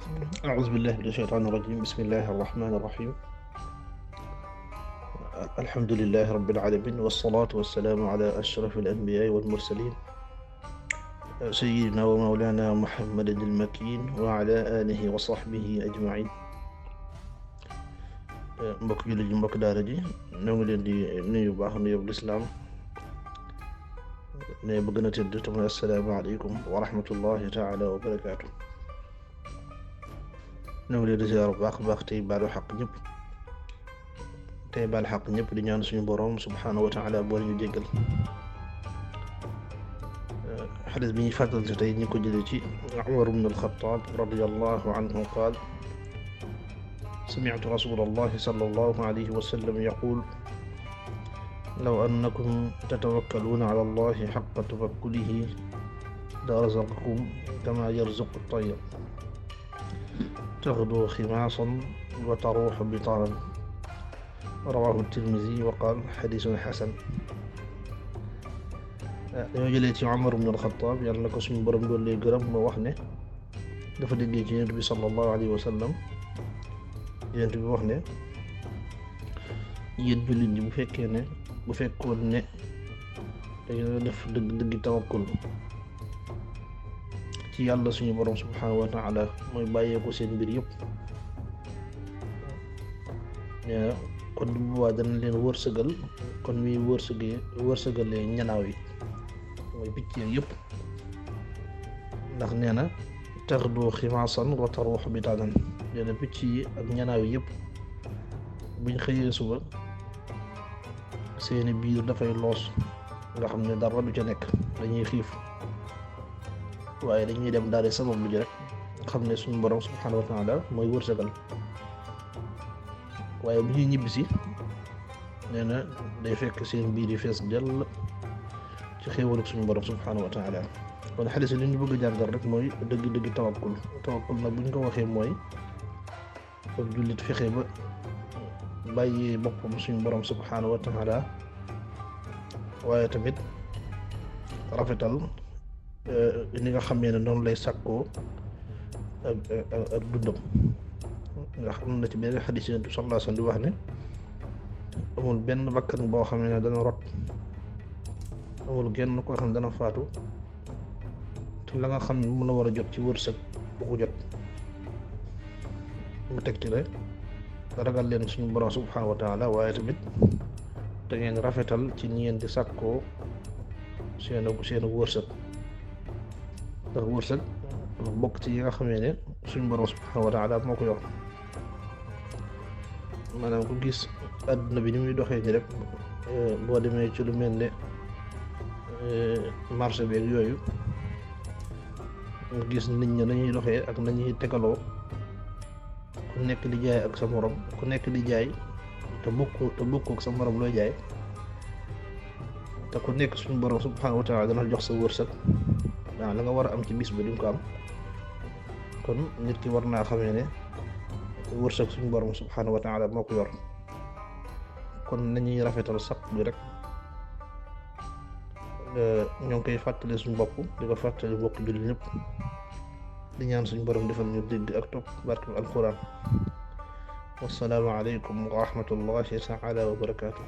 أعوذ بالله من الشيطان الرجيم بسم الله الرحمن الرحيم الحمد لله رب العالمين والصلاة والسلام على أشرف الأنبياء والمرسلين سيدنا ومولانا محمد المكين وعلى آله وصحبه أجمعين mbokk jullit yi mbokk daara ji ñoo ngi leen di nuyu baax nuyoo lislaam ne bëgg na tëdd te mooy assalaamu aleykum wa rahmatullahi taala wa barakaatu ñoo ngi leen di ziyaar bu baax baax tey baalu xaq ñëpp tey baal xaq ñëpp di ñaan suñu boroom subhaanahu wa taala boole ñu jéggal xadis bi ñuy fàttal si tey ñu ko jëlee ci Umar ibn al-Khattab radiyallahu anhu qaal سمعت رسول الله صلى الله عليه وسلم يقول لو أنكم تتوكلون على الله حق توكله لرزقكم كما يرزق الطير تغدو خماصا وتروح بطانا رواه الترمذي وقال حديث حسن dañoo jëlee ci Umar ibn al-Khattab yàlla na ko suñu borom doon lay gërëm moo wax ne dafa déggee ci Yonent bi sallallahu alayhi wa sallam Yonent bi wax ne yéen jullit ñi bu fekkoon ne dañoo def dëgg tawakkul ci yàlla suñu borom subhanahu wa taala mooy bàyyeeku seen mbir yëpp nee kon bu boobaa dana leen wërsëgal kon muy wërsëgalee ñanaaw yi mooy picc yëpp ndax nee na taxdu ximaasan wa taruux bitaanan nee na picc yi ak ñanaaw yi yëpp buñ xëyee suba seeni biir dafay loos nga xam ne dara du ca nekk dañuy xiif waaye dañuy dem daal di sabab lu ji rek xam ne suñu borom subhanahu wa taala mooy wërsëgal waaye bu ñuy ñibbisi nee na day fekk seen biir yi fees dell ci xéewalu suñu borom subhanahu wa taala kon xadis li ñu bëgg a jàngal rek mooy dëgg tawakkul nag bu ñu ko waxee mooy kon jullit fexe ba bàyyi boppam suñu borom subhanahu wa taala waaye tamit rafetal ni nga xamee ne noonu lay sàkkoo ak dundam nga xam na ci benn xadis Yonent bi sallallahu alayhi wa sallam di wax ne amul benn bakkan boo xam ne dana rot amul genn koo xam ne dana faatu te la nga xam ne mën a war a jot ci wërsëg bu ko jot mu tegti rek ragal leen suñu borom subhanahu wa taala waaye tamit da ngeen rafetal ci ni ngeen di sàkkoo seen wërsëg ndax wërsëg dafa bokk ci yi nga xamee ne suñu borom subhanahu wa taala moo ko yor maanaam ku gis àdduna bi ni muy doxee ni rek boo demee ci lu mel ne marché beeg yooyu nga gis nit ñi nañuy doxee ak nañuy tegaloo ku nekk di jaay ak sa morom ku nekk di jaay te bokkoo ak sa morom looy jaay te ku nekk suñu borom subhanahu wa taala dana jox sa wërsëg waaw la nga war a am ci bis ba di nga ko am kon nit ki war naa xamee ne wërsëg suñu borom subhanahu wa taala moo ko yor kon nañuy rafetal sax bi rek ñoo ngi koy fàttali suñu bopp di ko fàttali mbokk jullit ñëpp di ñaan suñu borom defal ñu dégg ak topp barke alquran wassalaamu aleykum wa rahmatullahi taala wa barakaatu